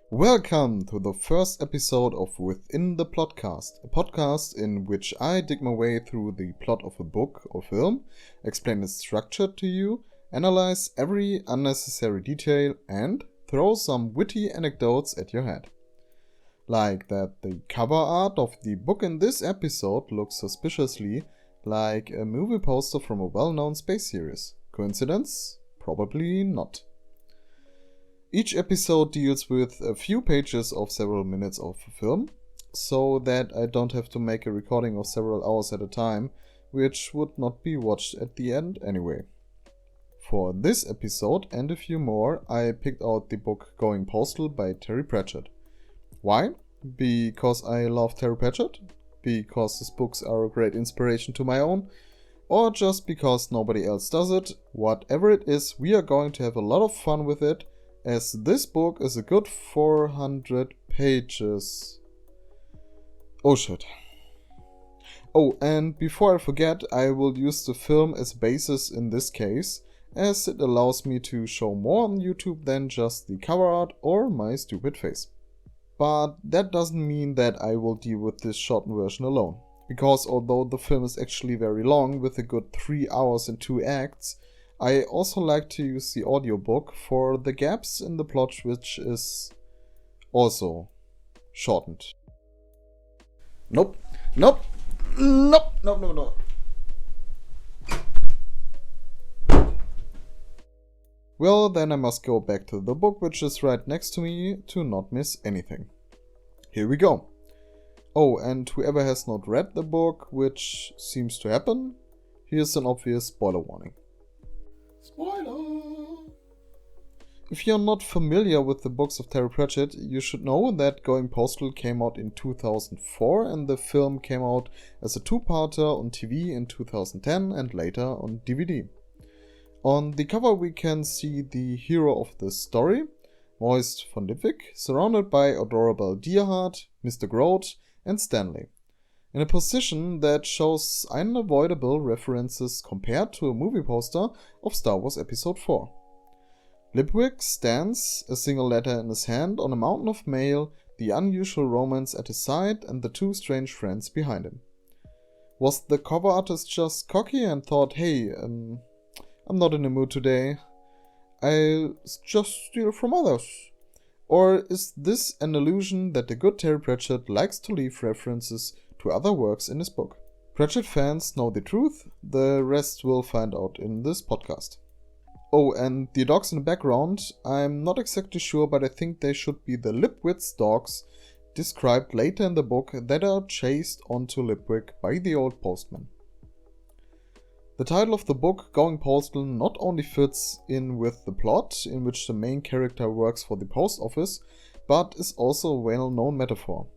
Welcome to the first episode of Within the Plotcast, a podcast in which I dig my way through the plot of a book or film, explain its structure to you, analyze every unnecessary detail, and throw some witty anecdotes at your head. Like that the cover art of the book in this episode looks suspiciously like a movie poster from a well-known space series. Coincidence? Probably not. Each episode deals with a few pages of several minutes of a film, so that I don't have to make a recording of several hours at a time, which would not be watched at the end anyway. For this episode and a few more, I picked out the book Going Postal by Terry Pratchett. Why? Because I love Terry Pratchett? Because his books are a great inspiration to my own? Or just because nobody else does it? Whatever it is, we are going to have a lot of fun with it, as this book is a good 400 pages. Oh shit. Oh, and before I forget, I will use the film as basis in this case, as it allows me to show more on YouTube than just the cover art or my stupid face. But that doesn't mean that I will deal with this shortened version alone, because although the film is actually very long with a good 3 hours and 2 acts, I also like to use the audiobook for the gaps in the plot, which is also shortened. Nope. Well, then I must go back to the book, which is right next to me, to not miss anything. Here we go. Oh, and whoever has not read the book, which seems to happen, here's an obvious spoiler warning. Spoiler! If you're not familiar with the books of Terry Pratchett, you should know that Going Postal came out in 2004 and the film came out as a two-parter on TV in 2010 and later on DVD. On the cover we can see the hero of the story, Moist von Lipwig, surrounded by adorable Deerheart, Mr. Grote and Stanley, in a position that shows unavoidable references compared to a movie poster of Star Wars Episode 4. Lipwig stands, a single letter in his hand, on a mountain of mail, the unusual romance at his side and the two strange friends behind him. Was the cover artist just cocky and thought, hey, I'm not in the mood today, I'll just steal from others? Or is this an illusion that the good Terry Pratchett likes to leave references to other works in his book? Pratchett fans know the truth, the rest we'll find out in this podcast. Oh, and the dogs in the background, I'm not exactly sure, but I think they should be the Lipwitz dogs described later in the book that are chased onto Lipwig by the old postman. The title of the book, Going Postal, not only fits in with the plot, in which the main character works for the post office, but is also a well-known metaphor.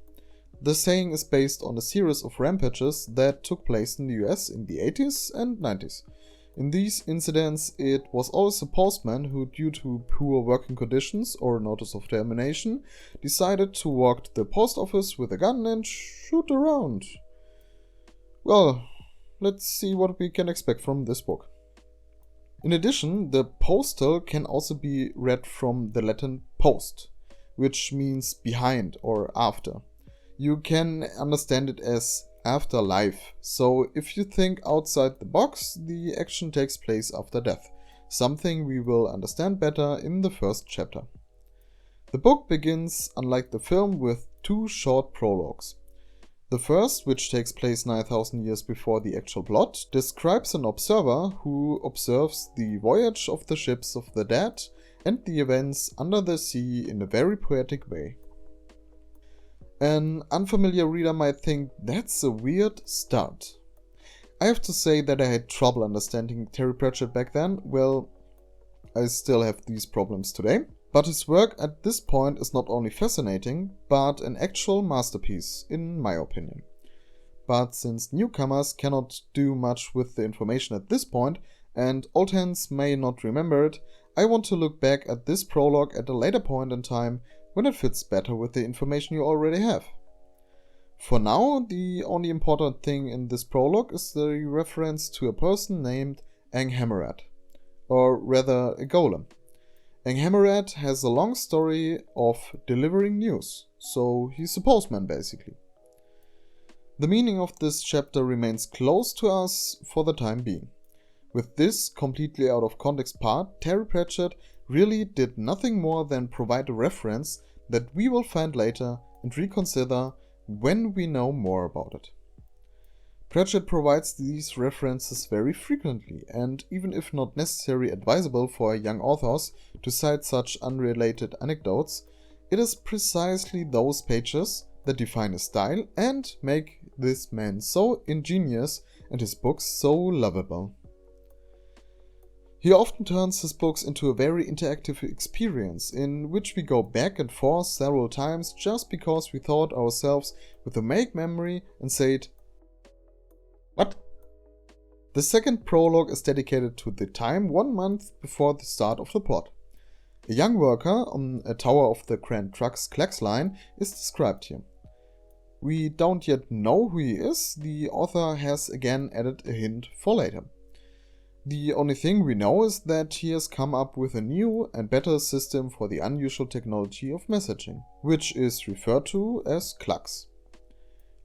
The saying is based on a series of rampages that took place in the US in the 80s and 90s. In these incidents, it was always a postman who, due to poor working conditions or notice of termination, decided to walk to the post office with a gun and shoot around. Well, let's see what we can expect from this book. In addition, the postal can also be read from the Latin post, which means behind or after. You can understand it as afterlife, so if you think outside the box, the action takes place after death, something we will understand better in the first chapter. The book begins, unlike the film, with two short prologues. The first, which takes place 9,000 years before the actual plot, describes an observer who observes the voyage of the ships of the dead and the events under the sea in a very poetic way. An unfamiliar reader might think that's a weird start. I have to say that I had trouble understanding Terry Pratchett back then. Well, I still have these problems today. But his work at this point is not only fascinating, but an actual masterpiece, in my opinion. But since newcomers cannot do much with the information at this point, and old hands may not remember it, I want to look back at this prologue at a later point in time when it fits better with the information you already have. For now, the only important thing in this prologue is the reference to a person named Anghammerat, or rather a golem. Hammerhead has a long story of delivering news, so he's a postman basically. The meaning of this chapter remains close to us for the time being. With this completely out of context part, Terry Pratchett really did nothing more than provide a reference that we will find later and reconsider when we know more about it. Pratchett provides these references very frequently, and even if not necessarily advisable for young authors to cite such unrelated anecdotes, it is precisely those pages that define his style and make this man so ingenious and his books so lovable. He often turns his books into a very interactive experience, in which we go back and forth several times just because we thought ourselves with a make memory and said, "What?" The second prologue is dedicated to the time 1 month before the start of the plot. A young worker on a tower of the Grand Trucks Clacks line is described here. We don't yet know who he is, the author has again added a hint for later. The only thing we know is that he has come up with a new and better system for the unusual technology of messaging, which is referred to as Clacks.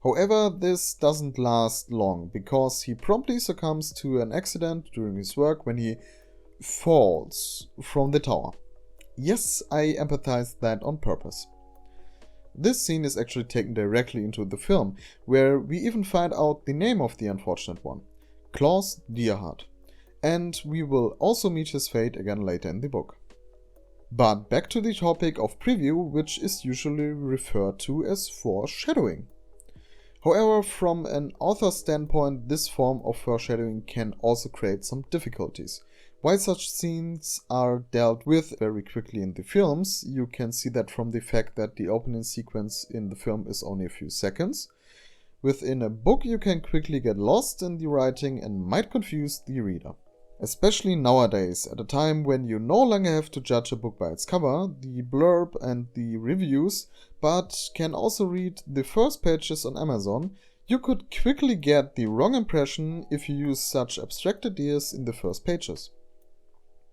However, this doesn't last long, because he promptly succumbs to an accident during his work when he falls from the tower. Yes, I empathized that on purpose. This scene is actually taken directly into the film, where we even find out the name of the unfortunate one, Klaus Deerhart, and we will also meet his fate again later in the book. But back to the topic of preview, which is usually referred to as foreshadowing. However, from an author's standpoint, this form of foreshadowing can also create some difficulties. While such scenes are dealt with very quickly in the films, you can see that from the fact that the opening sequence in the film is only a few seconds. Within a book, you can quickly get lost in the writing and might confuse the reader. Especially nowadays, at a time when you no longer have to judge a book by its cover, the blurb and the reviews, but can also read the first pages on Amazon, you could quickly get the wrong impression if you use such abstract ideas in the first pages.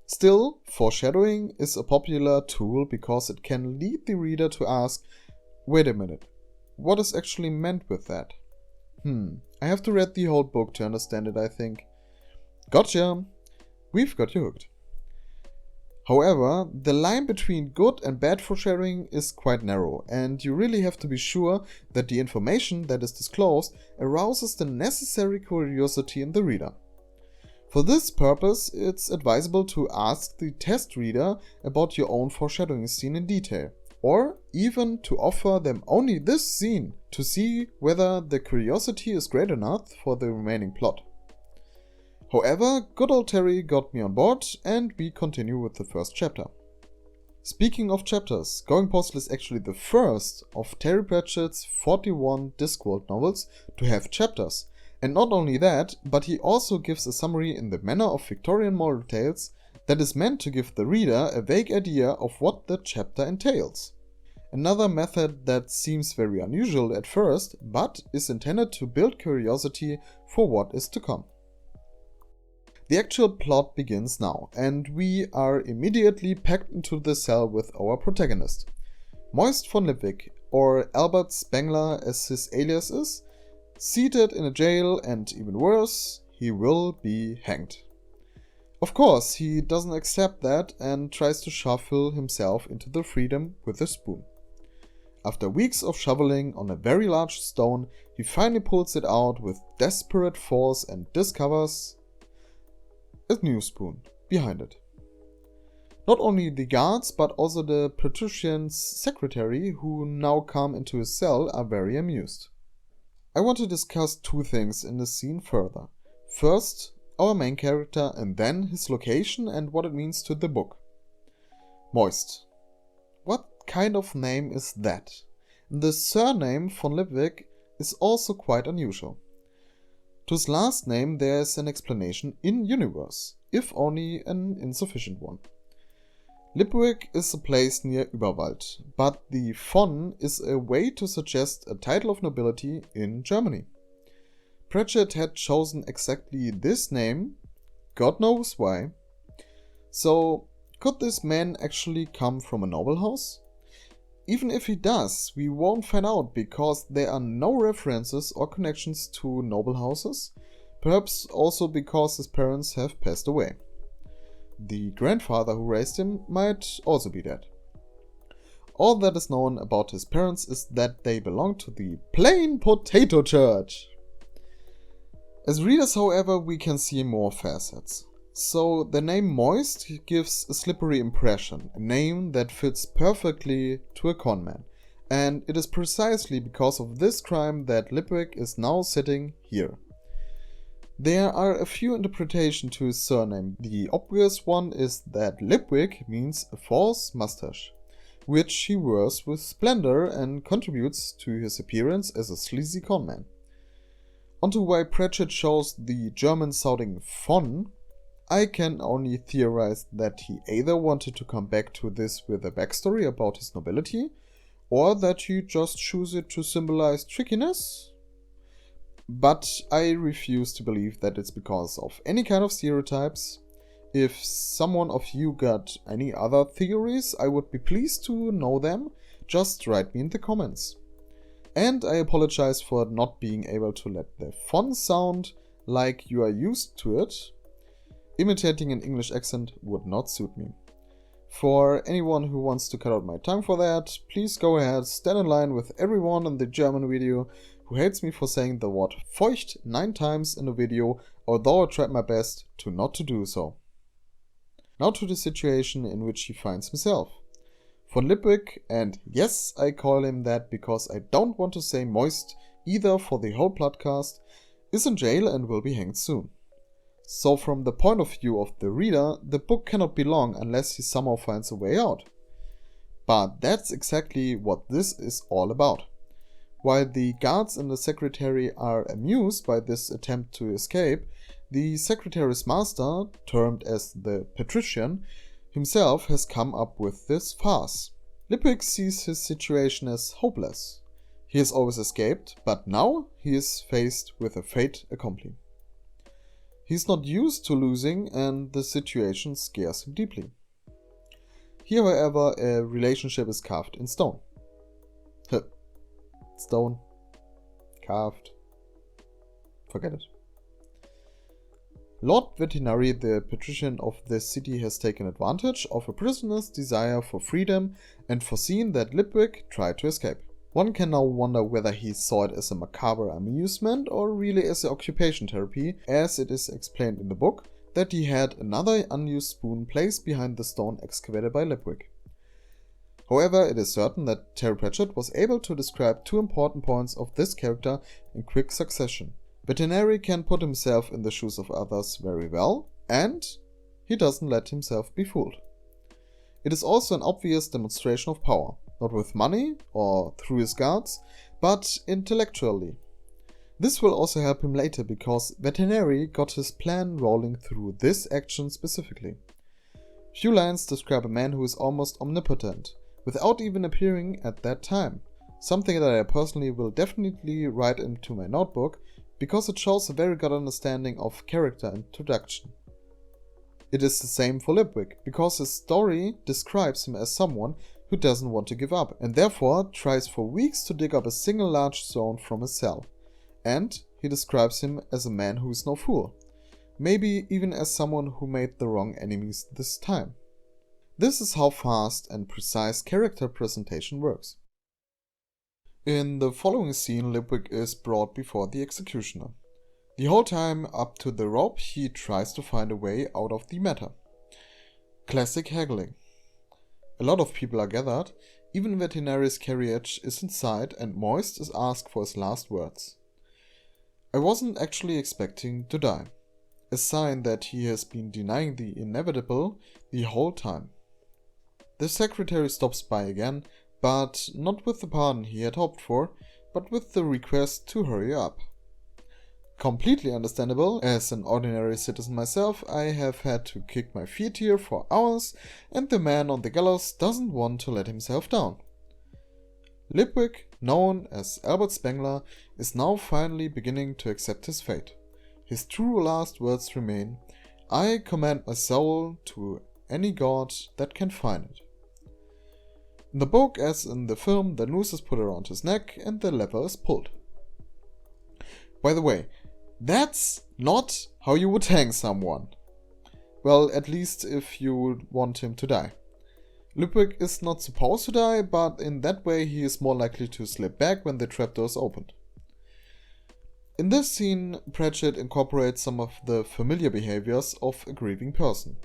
Still, foreshadowing is a popular tool because it can lead the reader to ask, wait a minute, what is actually meant with that? I have to read the whole book to understand it, I think. Gotcha! We've got you hooked. However, the line between good and bad foreshadowing is quite narrow, and you really have to be sure that the information that is disclosed arouses the necessary curiosity in the reader. For this purpose, it's advisable to ask the test reader about your own foreshadowing scene in detail, or even to offer them only this scene to see whether the curiosity is great enough for the remaining plot. However, good old Terry got me on board, and we continue with the first chapter. Speaking of chapters, Going Postal is actually the first of Terry Pratchett's 41 Discworld novels to have chapters. And not only that, but he also gives a summary in the manner of Victorian moral tales that is meant to give the reader a vague idea of what the chapter entails. Another method that seems very unusual at first, but is intended to build curiosity for what is to come. The actual plot begins now, and we are immediately packed into the cell with our protagonist. Moist von Lipwig, or Albert Spengler as his alias is, seated in a jail, and even worse, he will be hanged. Of course, he doesn't accept that and tries to shovel himself into the freedom with a spoon. After weeks of shoveling on a very large stone, he finally pulls it out with desperate force and discovers a new spoon behind it. Not only the guards, but also the patrician's secretary, who now come into his cell, are very amused. I want to discuss two things in this scene further. First, our main character, and then his location and what it means to the book. Moist. What kind of name is that? The surname von Lipwig is also quite unusual. To his last name there is an explanation in-universe, if only an insufficient one. Lipwig is a place near Überwald, but the von is a way to suggest a title of nobility in Germany. Pratchett had chosen exactly this name, God knows why. So Could this man actually come from a noble house? Even if he does, we won't find out because there are no references or connections to noble houses, perhaps also because his parents have passed away. The grandfather who raised him might also be dead. All that is known about his parents is that they belong to the Plain Potato Church. As readers, however, we can see more facets. So the name Moist gives a slippery impression, a name that fits perfectly to a conman. And it is precisely because of this crime that Lipwick is now sitting here. There are a few interpretations to his surname. The obvious one is that Lipwick means a false mustache, which he wears with splendor and contributes to his appearance as a sleazy conman. Onto why Pratchett chose the German-sounding von, I can only theorize that he either wanted to come back to this with a backstory about his nobility, or that he just chose it to symbolize trickiness. But I refuse to believe that it's because of any kind of stereotypes. If someone of you got any other theories, I would be pleased to know them. Just write me in the comments. And I apologize for not being able to let the font sound like you are used to it. Imitating an English accent would not suit me. For anyone who wants to cut out my time for that, please go ahead, stand in line with everyone in the German video who hates me for saying the word feucht 9 times in a video, although I tried my best to not to do so. Now to the situation in which he finds himself. Von Lipwick, and yes, I call him that because I don't want to say Moist either for the whole Plotcast, is in jail and will be hanged soon. So from the point of view of the reader, the book cannot be long unless he somehow finds a way out. But that's exactly what this is all about. While the guards and the secretary are amused by this attempt to escape, the secretary's master, termed as the patrician, himself has come up with this farce. Lipwick sees his situation as hopeless. He has always escaped, but now he is faced with a fait accompli. He's not used to losing and the situation scares him deeply. Here, however, a relationship is carved in stone. Stone. Carved. Forget it. Lord Veterinary, the patrician of the city, has taken advantage of a prisoner's desire for freedom and foreseen that Lipwick tried to escape. One can now wonder whether he saw it as a macabre amusement or really as an occupation therapy, as it is explained in the book that he had another unused spoon placed behind the stone excavated by Lipwick. However, it is certain that Terry Pratchett was able to describe 2 important points of this character in quick succession. Veterinary can put himself in the shoes of others very well, and he doesn't let himself be fooled. It is also an obvious demonstration of power, not with money or through his guards, but intellectually. This will also help him later because Veterinary got his plan rolling through this action specifically. Few lines describe a man who is almost omnipotent, without even appearing at that time, something that I personally will definitely write into my notebook because it shows a very good understanding of character introduction. It is the same for Lipwick, because his story describes him as someone who doesn't want to give up, and therefore tries for weeks to dig up a single large stone from his cell. And he describes him as a man who is no fool, maybe even as someone who made the wrong enemies this time. This is how fast and precise character presentation works. In the following scene, Lipwick is brought before the executioner. The whole time up to the rope, he tries to find a way out of the matter. Classic haggling. A lot of people are gathered, even Veterinary's carriage is inside and Moist is asked for his last words. I wasn't actually expecting to die, a sign that he has been denying the inevitable the whole time. The secretary stops by again, but not with the pardon he had hoped for, but with the request to hurry up. Completely understandable, as an ordinary citizen myself, I have had to kick my feet here for hours, and the man on the gallows doesn't want to let himself down. Lipwick, known as Albert Spengler, is now finally beginning to accept his fate. His true last words remain, "I commend my soul to any god that can find it. In the book, as in the film, the noose is put around his neck and the lever is pulled. By the way, that's not how you would hang someone. Well, at least if you would want him to die. Lipwick is not supposed to die, but in that way he is more likely to slip back when the trapdoor is opened. In this scene, Pratchett incorporates some of the familiar behaviors of a grieving person.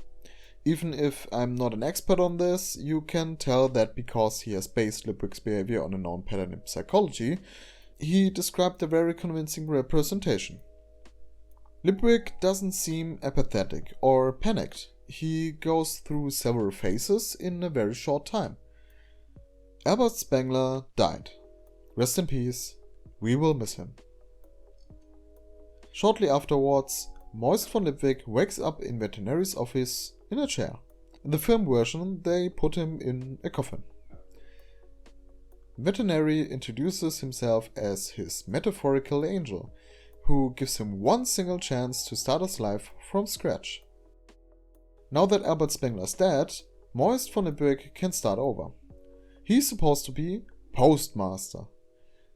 Even if I'm not an expert on this, you can tell that because he has based Lipwick's behavior on a known pattern in psychology, he described a very convincing representation. Lipwick doesn't seem apathetic or panicked. He goes through several phases in a very short time. Albert Spengler died. Rest in peace. We will miss him. Shortly afterwards, Moist von Lipwick wakes up in Veterinary's office in a chair. In the film version, they put him in a coffin. Veterinary introduces himself as his metaphorical angel, who gives him one single chance to start his life from scratch. Now that Albert Spengler's dead, Moist von Lipwick can start over. He's supposed to be postmaster.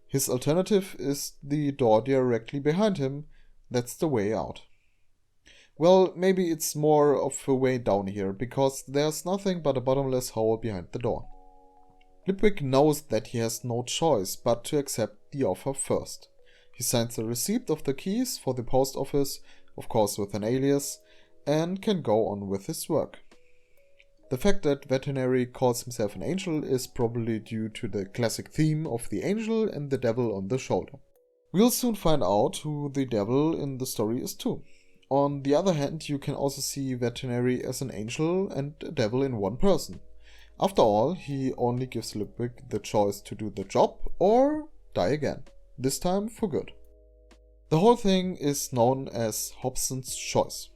His alternative is the door directly behind him. That's the way out. Well, maybe it's more of a way down here, because there's nothing but a bottomless hole behind the door. Lipwick knows that he has no choice but to accept the offer first. He signs the receipt of the keys for the post office, of course with an alias, and can go on with his work. The fact that Veterinary calls himself an angel is probably due to the classic theme of the angel and the devil on the shoulder. We'll soon find out who the devil in the story is too. On the other hand, you can also see Veterinary as an angel and a devil in one person. After all, he only gives Lipwick the choice to do the job or die again, this time for good. The whole thing is known as Hobson's choice.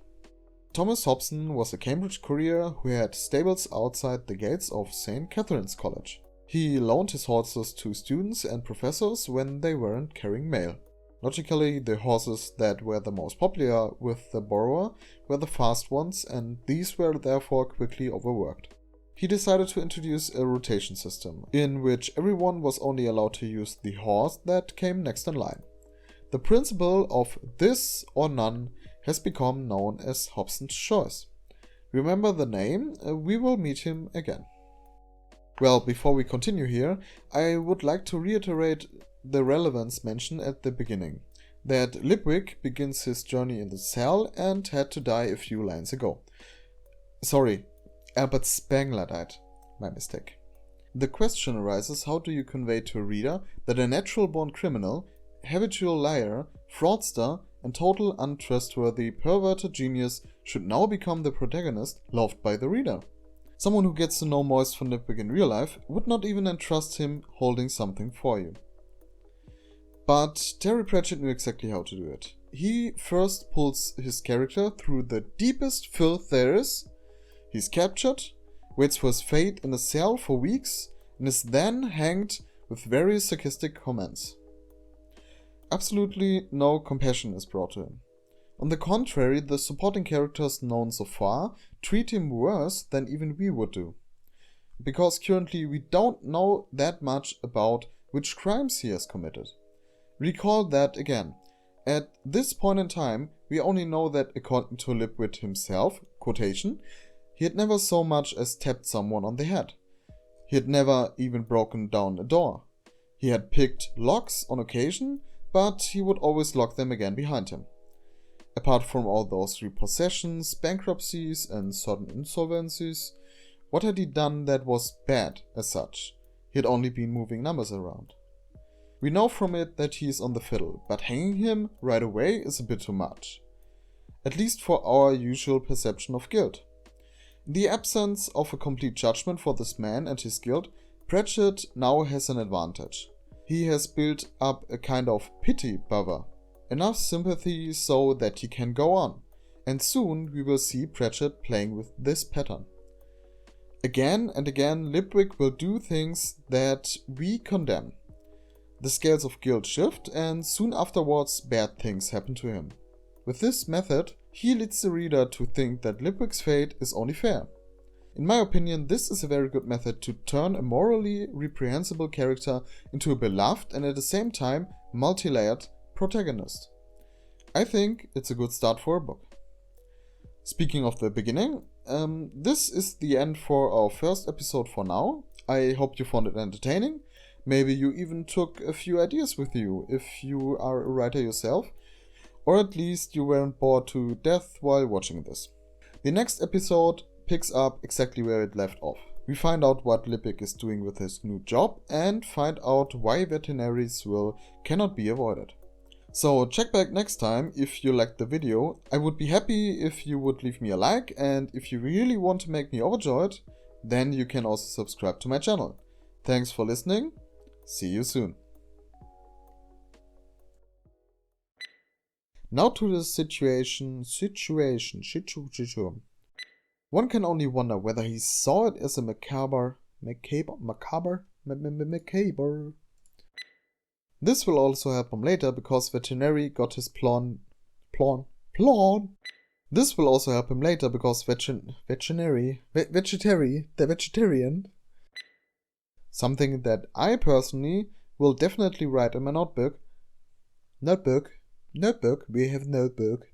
Thomas Hobson was a Cambridge courier who had stables outside the gates of St. Catherine's College. He loaned his horses to students and professors when they weren't carrying mail. Logically, the horses that were the most popular with the borrower were the fast ones, and these were therefore quickly overworked. He decided to introduce a rotation system, in which everyone was only allowed to use the horse that came next in line. The principle of this or none has become known as Hobson's choice. Remember the name, we will meet him again. Well, before we continue here, I would like to reiterate the relevance mentioned at the beginning, that Lipwick begins his journey in the cell and had to die a few lines ago. Sorry, Albert Spengler died. My mistake. The question arises, how do you convey to a reader that a natural-born criminal, habitual liar, fraudster, and total untrustworthy perverted genius should now become the protagonist loved by the reader? Someone who gets to know Moist von Lipwick in real life would not even entrust him holding something for you. But Terry Pratchett knew exactly how to do it. He first pulls his character through the deepest filth there is. He's captured, waits for his fate in a cell for weeks, and is then hanged with very sarcastic comments. Absolutely no compassion is brought to him. On the contrary, the supporting characters known so far treat him worse than even we would do. Because currently we don't know that much about which crimes he has committed. Recall that again. At this point in time, we only know that according to Lipwick himself, quotation, he had never so much as tapped someone on the head. He had never even broken down a door. He had picked locks on occasion, but he would always lock them again behind him. Apart from all those repossessions, bankruptcies, and sudden insolvencies, what had he done that was bad as such? He had only been moving numbers around. We know from it that he is on the fiddle, but hanging him right away is a bit too much. At least for our usual perception of guilt. In the absence of a complete judgment for this man and his guilt, Pratchett now has an advantage. He has built up a kind of pity buffer. Enough sympathy so that he can go on, and soon we will see Pratchett playing with this pattern. Again and again, Lipwick will do things that we condemn. The scales of guilt shift, and soon afterwards bad things happen to him. With this method, he leads the reader to think that Lipwick's fate is only fair. In my opinion, this is a very good method to turn a morally reprehensible character into a beloved and at the same time multi-layered protagonist. I think it's a good start for a book. Speaking of the beginning, this is the end for our first episode for now. I hope you found it entertaining. Maybe you even took a few ideas with you if you are a writer yourself, or at least you weren't bored to death while watching this. The next episode picks up exactly where it left off. We find out what Lippic is doing with his new job and find out why veterinary's will cannot be avoided. So check back next time if you liked the video. I would be happy if you would leave me a like, and if you really want to make me overjoyed, then you can also subscribe to my channel. Thanks for listening. See you soon. Now to the situation. One can only wonder whether he saw it as a macabre. This will also help him later because veterinary got his plan. This will also help him later because the vegetarian. Something that I personally will definitely write in my notebook. We have notebook.